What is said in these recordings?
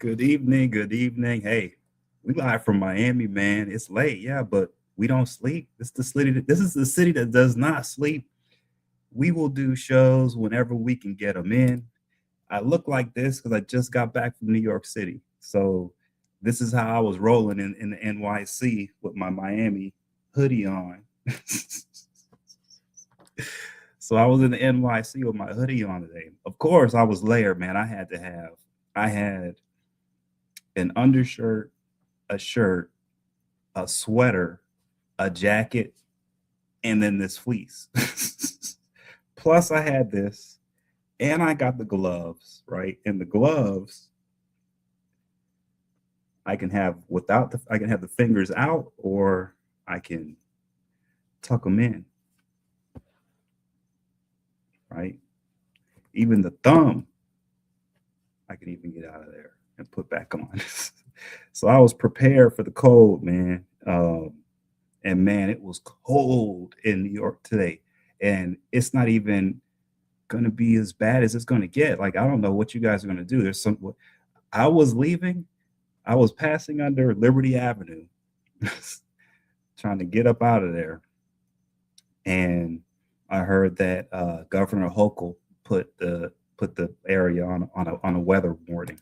Good evening. Good evening. Hey, we live from Miami, man. It's late, yeah, but we don't sleep. This is the city that does not sleep. We will do shows whenever we can get them in. I look like this because I just got back from New York City. So this is how I was rolling in the NYC with my Miami hoodie on. So I was in the NYC with my hoodie on today. Of course, I was layered, man. I had an undershirt, a shirt, a sweater, a jacket, and then this fleece. Plus, I had this, and I got the gloves, right? And the gloves, I can have the fingers out, or I can tuck them in, right? Even the thumb, I can even get out of there and put back on. So I was prepared for the cold, man. And man, it was cold in New York today. And it's not even going to be as bad as it's going to get. Like, I don't know what you guys are going to do. I was leaving, I was passing under Liberty Avenue, trying to get up out of there. And I heard that Governor Hochul put the area on a weather warning.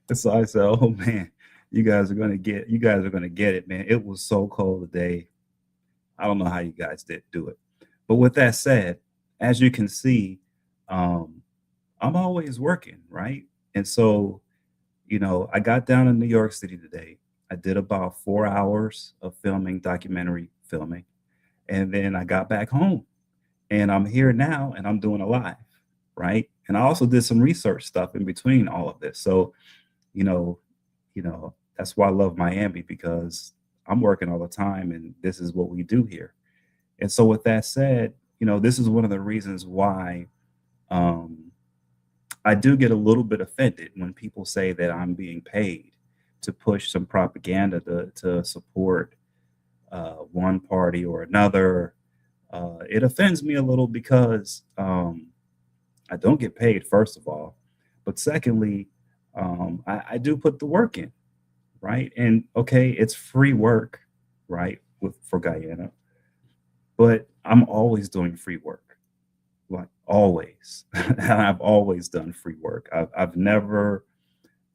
And so I said, "Oh man, you guys are gonna get it, man. It was so cold today. I don't know how you guys did do it." But with that said, as you can see, um, I'm always working, right? And so, I got down in New York City today. I did about 4 hours of filming, documentary filming, and then I got back home, and I'm here now, and I'm doing a live, right? And I also did some research stuff in between all of this. So, you know, that's why I love Miami, because I'm working all the time, and this is what we do here. And so, with that said, this is one of the reasons why um, I do get a little bit offended when people say that I'm being paid to push some propaganda to support one party or another. It offends me a little because I don't get paid, first of all, but secondly, I do put the work in, right? And okay, it's free work, right, for Guyana, but I'm always doing free work, like always. And I've always done free work. I've never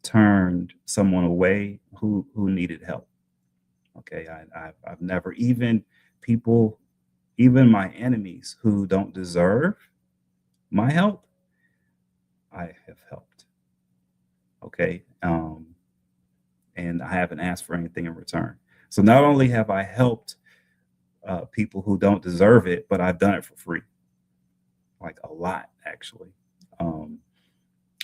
turned someone away who needed help. Okay, I've never, even people, even my enemies who don't deserve my help, I have helped. Okay, and I haven't asked for anything in return. So not only have I helped people who don't deserve it, but I've done it for free, like a lot actually. Um,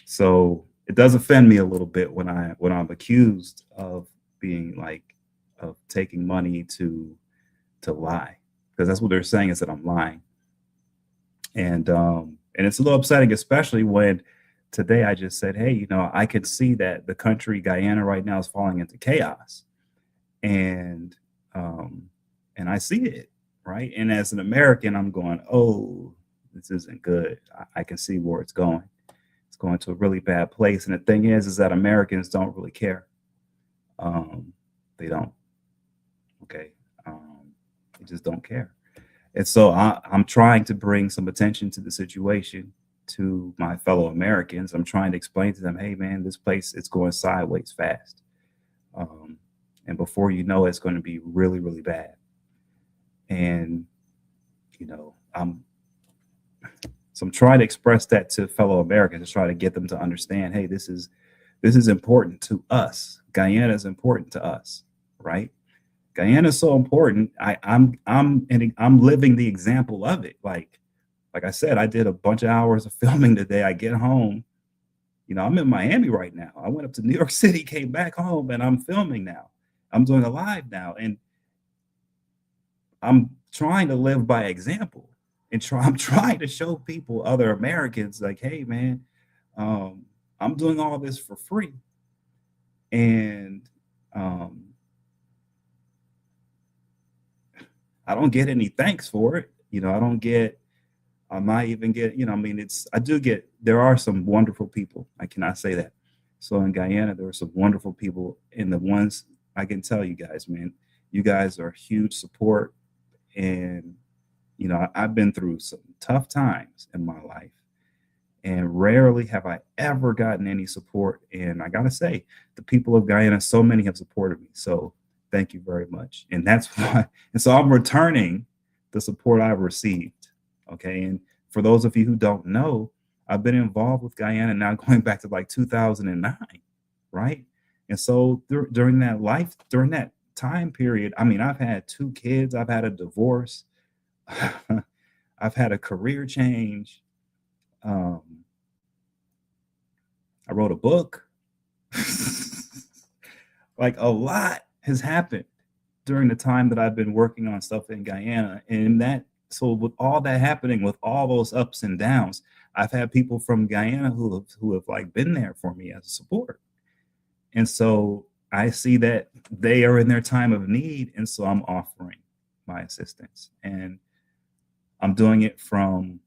so it does offend me a little bit when I'm accused of being like of taking money to lie, because that's what they're saying, is that I'm lying. And it's a little upsetting, especially when today I just said, hey, I could see that the country Guyana right now is falling into chaos, and um, and I see it, right. And as an American, I'm going, oh, this isn't good. I can see where it's going. It's going to a really bad place. And the thing is that Americans don't really care. Um, they don't. Okay, they just don't care. And so I'm trying to bring some attention to the situation to my fellow Americans. I'm trying to explain to them, hey, man, this place, it's going sideways fast. Um, and before you know it, it's going to be really, really bad. And, I'm so I'm trying to express that to fellow Americans, to try to get them to understand, hey, this is important to us. Guyana is important to us, right? Guyana is so important. I'm living the example of it. Like I said, I did a bunch of hours of filming today. I get home, I'm in Miami right now. I went up to New York City, came back home, and I'm filming now. I'm doing a live now, and I'm trying to live by example, and I'm trying to show people, other Americans, like, hey, man, um, I'm doing all this for free, and um, I don't get any thanks for it. I don't get. I might even get. I mean, I do get. There are some wonderful people. I cannot say that, So in Guyana, there were some wonderful people, and the ones I can tell you guys, man, you guys are huge support. And I've been through some tough times in my life, and rarely have I ever gotten any support. And I gotta say, the people of Guyana, so many have supported me. So thank you very much. And that's why. And so I'm returning the support I've received. Okay. And for those of you who don't know, I've been involved with Guyana now going back to like 2009, right? And so during that time period, I mean, I've had 2 kids, I've had a divorce, I've had a career change. Um, I wrote a book. Like a lot has happened during the time that I've been working on stuff in Guyana. And so with all that happening, with all those ups and downs, I've had people from Guyana who have like been there for me as a support. And so I see that they are in their time of need. And so I'm offering my assistance. And I'm doing it from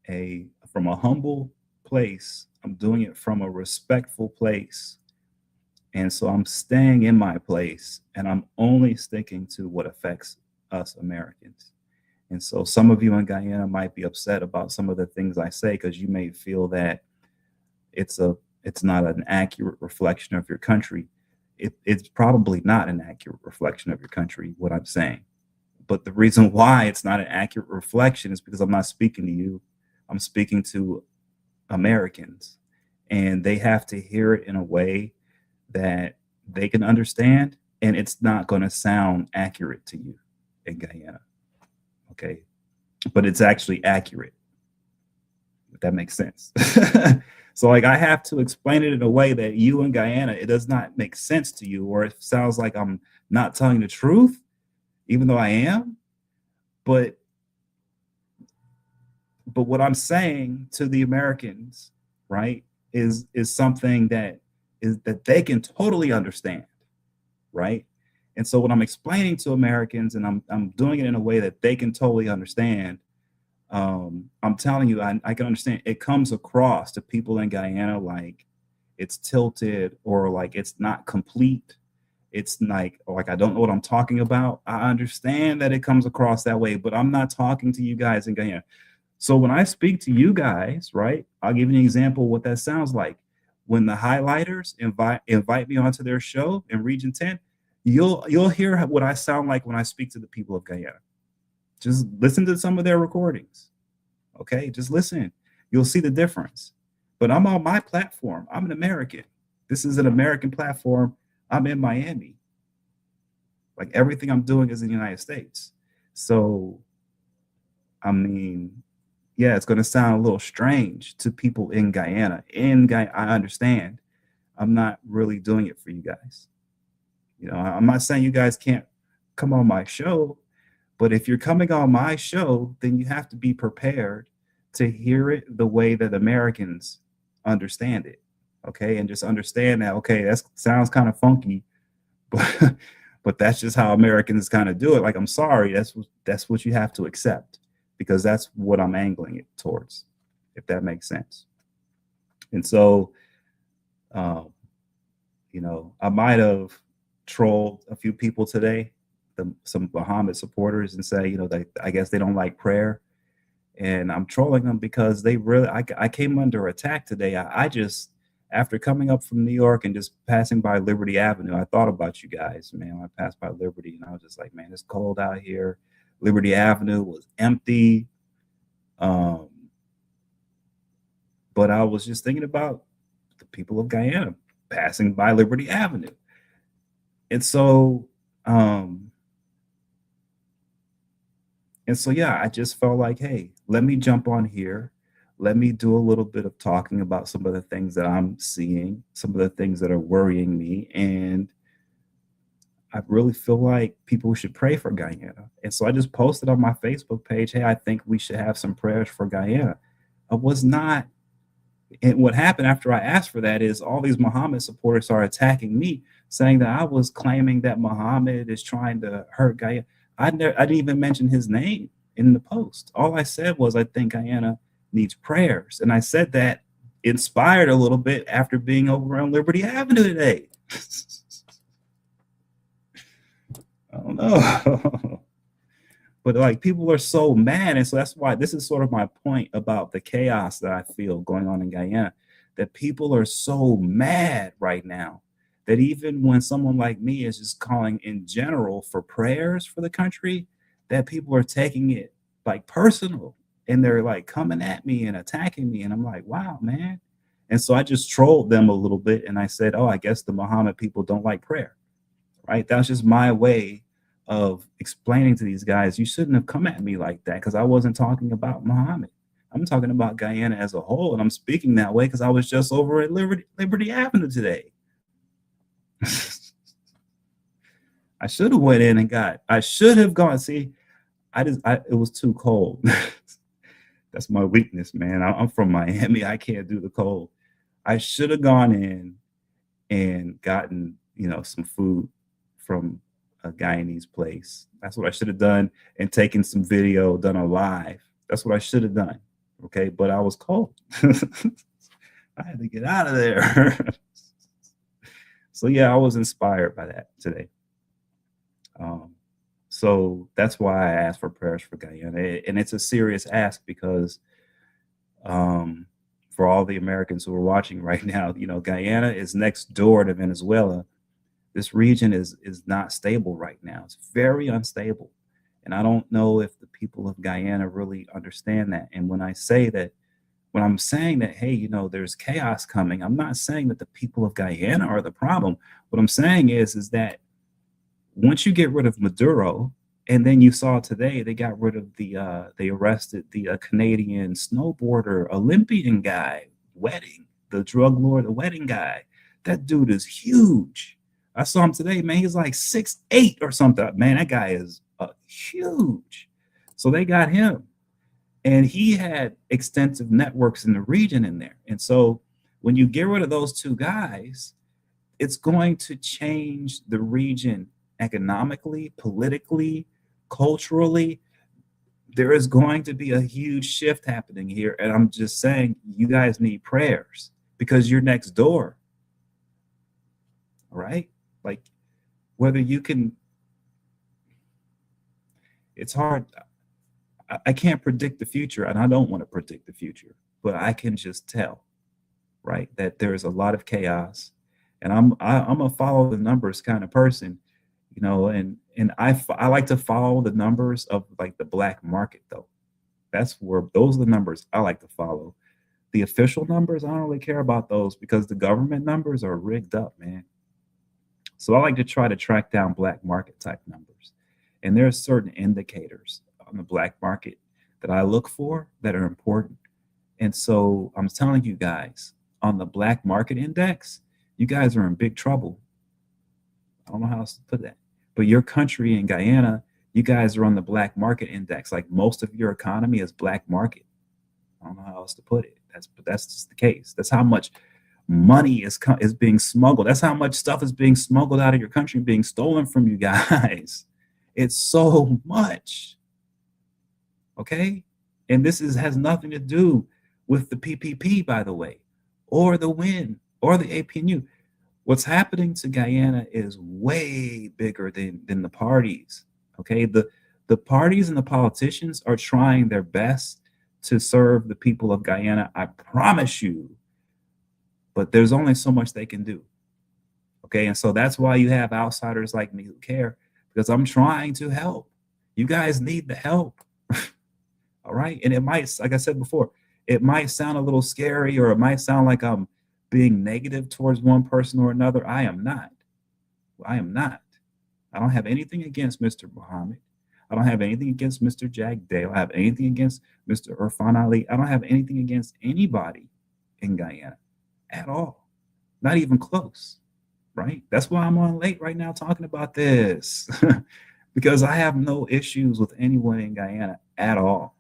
a humble place. I'm doing it from a respectful place. And so I'm staying in my place, and I'm only sticking to what affects us Americans. And so some of you in Guyana might be upset about some of the things I say, because you may feel that it's not an accurate reflection of your country. It's probably not an accurate reflection of your country, what I'm saying. But the reason why it's not an accurate reflection is because I'm not speaking to you. I'm speaking to Americans, and they have to hear it in a way that they can understand, and it's not going to sound accurate to you in Guyana. Okay. But it's actually accurate, if that makes sense. So like I have to explain it in a way that you in Guyana, it does not make sense to you, or it sounds like I'm not telling the truth, even though I am. But what I'm saying to the Americans, right, is something that they can totally understand, right? And so when I'm explaining to Americans, and I'm doing it in a way that they can totally understand, I'm telling you, I can understand. It comes across to people in Guyana like it's tilted, or like it's not complete. It's like I don't know what I'm talking about. I understand that it comes across that way, but I'm not talking to you guys in Guyana. So when I speak to you guys, right, I'll give you an example of what that sounds like. When the highlighters invite me onto their show in Region 10, you'll hear what I sound like when I speak to the people of Guyana. Just listen to some of their recordings. Okay, just listen. You'll see the difference. But I'm on my platform. I'm an American. This is an American platform. I'm in Miami. Like everything I'm doing is in the United States. So, I mean, yeah, it's going to sound a little strange to people in Guyana. I understand. I'm not really doing it for you guys. I'm not saying you guys can't come on my show, but if you're coming on my show, then you have to be prepared to hear it the way that Americans understand it. Okay. And just understand that, okay, that sounds kind of funky, but but that's just how Americans kind of do it. Like, I'm sorry, that's what you have to accept, because that's what I'm angling it towards, if that makes sense. And so, I might have trolled a few people today, some Muhammad supporters, and say, I guess they don't like prayer. And I'm trolling them because I came under attack today. I just, after coming up from New York and just passing by Liberty Avenue, I thought about you guys, man. I passed by Liberty, and I was just like, man, it's cold out here. Liberty Avenue was empty. But I was just thinking about the people of Guyana passing by Liberty Avenue. And so, yeah, I just felt like, hey, let me jump on here. Let me do a little bit of talking about some of the things that I'm seeing, some of the things that are worrying me. And I really feel like people should pray for Guyana. And so I just posted on my Facebook page, hey, I think we should have some prayers for Guyana. I was not. And what happened after I asked for that is all these Muhammad supporters are attacking me, saying that I was claiming that Muhammad is trying to hurt Guyana. I didn't even mention his name in the post. All I said was, I think Guyana needs prayers. And I said that inspired a little bit after being over on Liberty Avenue today. I don't know. But like people are so mad. And so that's why this is sort of my point about the chaos that I feel going on in Guyana, that people are so mad right now that even when someone like me is just calling in general for prayers for the country, that people are taking it like personal and they're like coming at me and attacking me. And I'm like, wow, man. And so I just trolled them a little bit and I said, oh, I guess the Muhammad people don't like prayer, right? That was just my way of explaining to these guys, you shouldn't have come at me like that because I wasn't talking about Muhammad. I'm talking about Guyana as a whole, and I'm speaking that way because I was just over at Liberty Avenue today. I should have went in and I should have gone. See, it was too cold. That's my weakness, man. I'm from Miami. I can't do the cold. I should have gone in and gotten, some food from a Guyanese place. That's what I should have done, and taken some video, done a live. That's what I should have done. Okay, but I was cold. I had to get out of there. So yeah, I was inspired by that today. So that's why I asked for prayers for Guyana, and it's a serious ask because for all the Americans who are watching right now, Guyana is next door to Venezuela. This region is not stable right now. It's very unstable. And I don't know if the people of Guyana really understand that. And when I'm saying that, hey, there's chaos coming, I'm not saying that the people of Guyana are the problem. What I'm saying is that once you get rid of Maduro, and then you saw today they got rid of they arrested the Canadian snowboarder Olympian guy, the drug lord, the wedding guy. That dude is huge. I saw him today, man. He's like 6'8" or something. Man, that guy is huge. So they got him. And he had extensive networks in the region in there. And so when you get rid of those two guys, it's going to change the region economically, politically, culturally. There is going to be a huge shift happening here. And I'm just saying, you guys need prayers because you're next door. All right? Like, whether you can, it's hard. I can't predict the future, and I don't want to predict the future, but I can just tell, right, that there's a lot of chaos, and I'm a follow the numbers kind of person, and I like to follow the numbers of like the black market though. Those are the numbers I like to follow. The official numbers, I don't really care about those because the government numbers are rigged up, man. So I like to try to track down black market type numbers. And there are certain indicators on the black market that I look for that are important. And so I'm telling you guys, on the black market index, you guys are in big trouble. I don't know how else to put that. But your country in Guyana, you guys are on the black market index. Like most of your economy is black market. I don't know how else to put it. That's just the case. That's how much money is being smuggled. That's how much stuff is being smuggled out of your country, being stolen from you guys. It's so much. Okay? And this has nothing to do with the PPP, by the way, or the WIN, or the APNU. What's happening to Guyana is way bigger than the parties. Okay? The parties and the politicians are trying their best to serve the people of Guyana, I promise you. But there's only so much they can do. Okay, and so that's why you have outsiders like me who care, because I'm trying to help. You guys need the help. All right, and it might, like I said before, it might sound a little scary, or it might sound like I'm being negative towards one person or another. I am not. I am not. I don't have anything against Mr. Muhammad. I don't have anything against Mr. Jack Dale. I have anything against Mr. Irfan Ali. I don't have anything against anybody in Guyana at all. Not even close, right? That's why I'm on late right now talking about this because I have no issues with anyone in Guyana at all.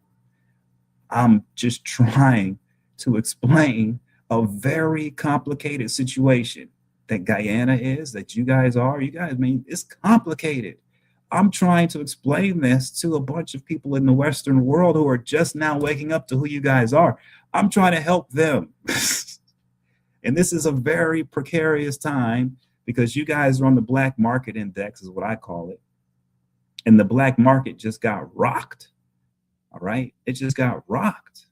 I'm just trying to explain a very complicated situation that Guyana is, that you guys are. You guys, I mean, it's complicated. I'm trying to explain this to a bunch of people in the Western world who are just now waking up to who you guys are. I'm trying to help them. And this is a very precarious time because you guys are on the black market index, is what I call it. And the black market just got rocked. All right. It just got rocked.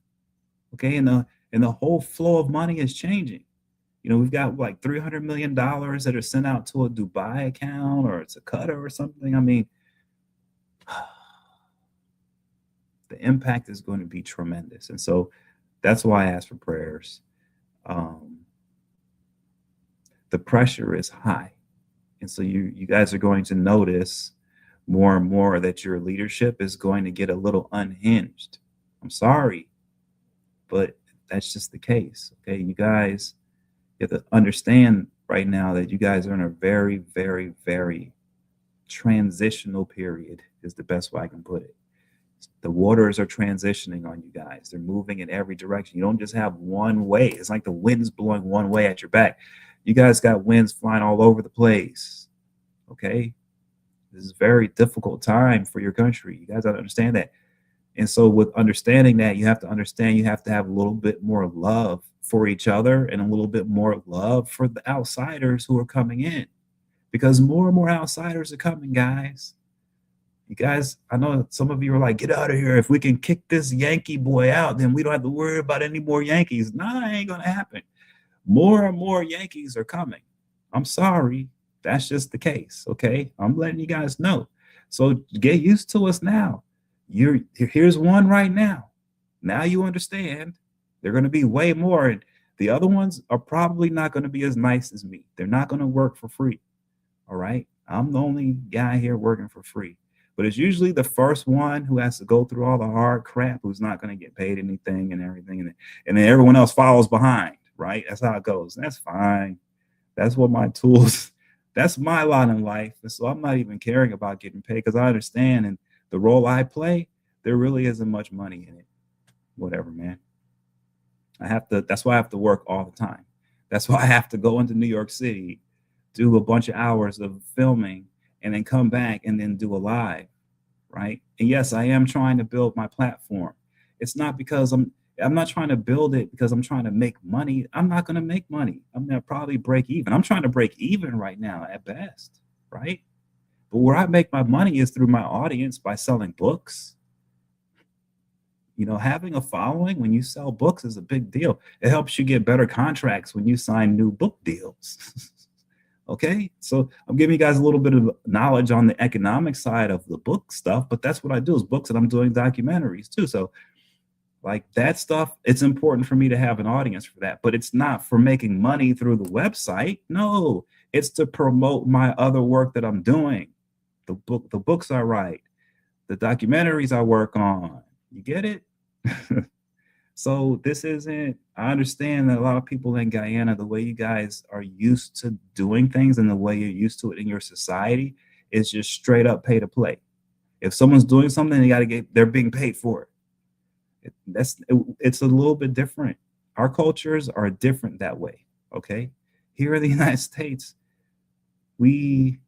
Okay. And the whole flow of money is changing. We've got like $300 million that are sent out to a Dubai account, or it's a Qatar or something. I mean, the impact is going to be tremendous. And so that's why I ask for prayers. The pressure is high. And so you guys are going to notice more and more that your leadership is going to get a little unhinged. I'm sorry, but that's just the case. Okay. You guys have to understand right now that you guys are in a very, very, very transitional period, is the best way I can put it. The waters are transitioning on you guys. They're moving in every direction. You don't just have one way. It's like the wind's blowing one way at your back. You guys got winds flying all over the place. Okay. This is a very difficult time for your country. You guys got to understand that. And so with understanding that, you have to understand you have to have a little bit more love for each other and a little bit more love for the outsiders who are coming in, because more and more outsiders are coming, guys. You guys, I know some of you are like, get out of here. If we can kick this Yankee boy out, then we don't have to worry about any more Yankees. Nah, it ain't going to happen. More and more Yankees are coming. I'm sorry. That's just the case. Okay. I'm letting you guys know. So get used to us now. Here's one right now. Now you understand. They're going to be way more. And the other ones are probably not going to be as nice as me. They're not going to work for free. All right. I'm the only guy here working for free. But it's usually the first one who has to go through all the hard crap, who's not going to get paid anything and everything. And then everyone else follows behind. Right. That's how it goes. That's fine. That's what my tools. That's my lot in life. And so I'm not even caring about getting paid, because I understand, and the role I play, there really isn't much money in it. Whatever, man. That's why I have to work all the time. That's why I have to go into New York City, do a bunch of hours of filming, and then come back and then do a live. Right. And yes, I am trying to build my platform. It's not because I'm not trying to build it because I'm trying to make money. I'm not going to make money. I'm going to probably break even. I'm trying to break even right now at best, right? But where I make my money is through my audience, by selling books. Having a following when you sell books is a big deal. It helps you get better contracts when you sign new book deals. Okay, so I'm giving you guys a little bit of knowledge on the economic side of the book stuff, but that's what I do, is books, and I'm doing documentaries too. So like that stuff, it's important for me to have an audience for that, but it's not for making money through the website. No, it's to promote my other work that I'm doing. The books I write, the documentaries I work on. You get it? So this isn't, I understand that a lot of people in Guyana, the way you guys are used to doing things and the way you're used to it in your society is just straight up pay to play. If someone's doing something, they're being paid for it. It's a little bit different. Our cultures are different that way. Okay. Here in the United States, we're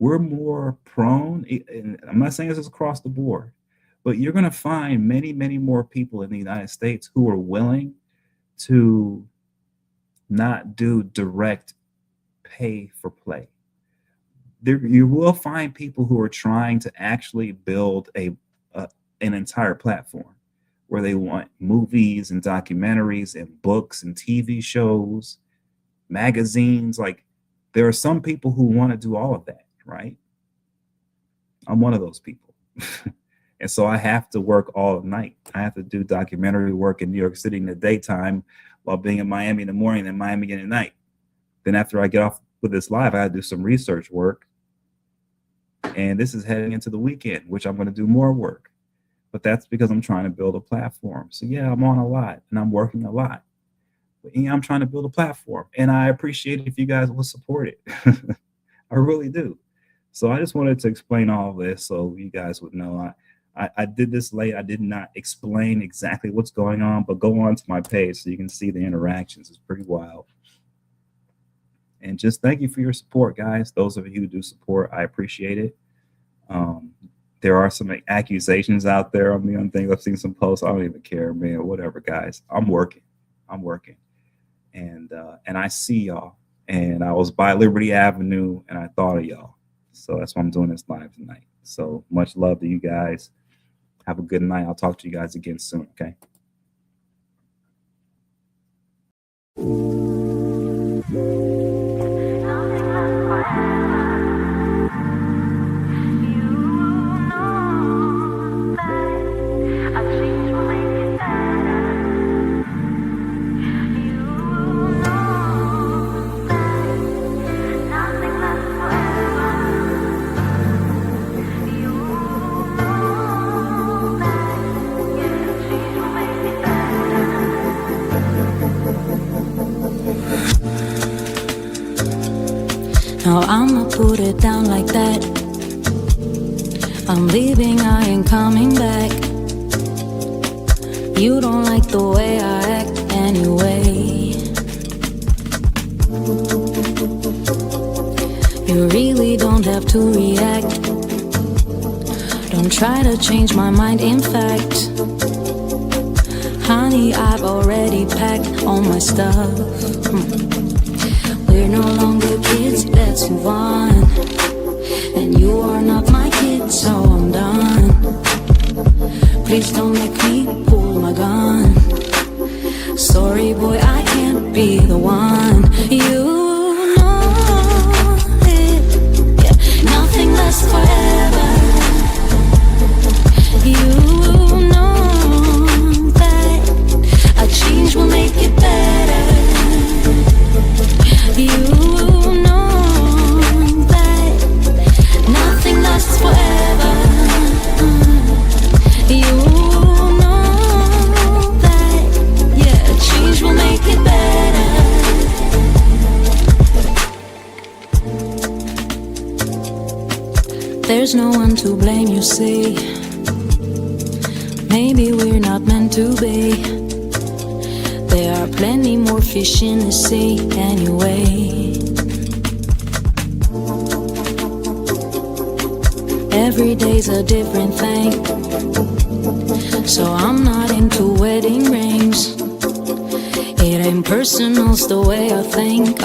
more prone, and I'm not saying this is across the board, but you're going to find many, many more people in the United States who are willing to not do direct pay for play. You will find people who are trying to actually build an entire platform where they want movies and documentaries and books and TV shows, magazines. Like, there are some people who want to do all of that, right? I'm one of those people. And so I have to work all night. I have to do documentary work in New York City in the daytime while being in Miami in the morning and Miami again at night. Then after I get off with this live, I do some research work. And this is heading into the weekend, which I'm going to do more work. But that's because I'm trying to build a platform. So yeah, I'm on a lot and I'm working a lot. But yeah, I'm trying to build a platform. And I appreciate it if you guys will support it. I really do. So I just wanted to explain all of this so you guys would know. I did this late. I did not explain exactly what's going on, but go on to my page so you can see the interactions. It's pretty wild. And just thank you for your support, guys. Those of you who do support, I appreciate it. There are some accusations out there on me on things. I've seen some posts. I don't even care, man. Whatever, guys. I'm working. and I see y'all. And I was by Liberty Avenue, and I thought of y'all. So that's why I'm doing this live tonight. So much love to you guys. Have a good night. I'll talk to you guys again soon. Okay. Now I'ma put it down like that. I'm leaving, I ain't coming back. You don't like the way I act anyway. You really don't have to react. Don't try to change my mind, in fact. Honey, I've already packed all my stuff. We're no longer kids, let's move on. And you are not my kid, so I'm done. Please don't make me pull my gun. Sorry boy, I can't be the one. You know it, yeah. Nothing lasts forever. You know that a change will make it better. You know that nothing lasts forever. You know that, yeah, change will make it better. There's no one to blame, you see. Maybe we're not meant to be. There are plenty more fish in the sea anyway. Every day's a different thing, so I'm not into wedding rings. It ain't personal, it's the way I think.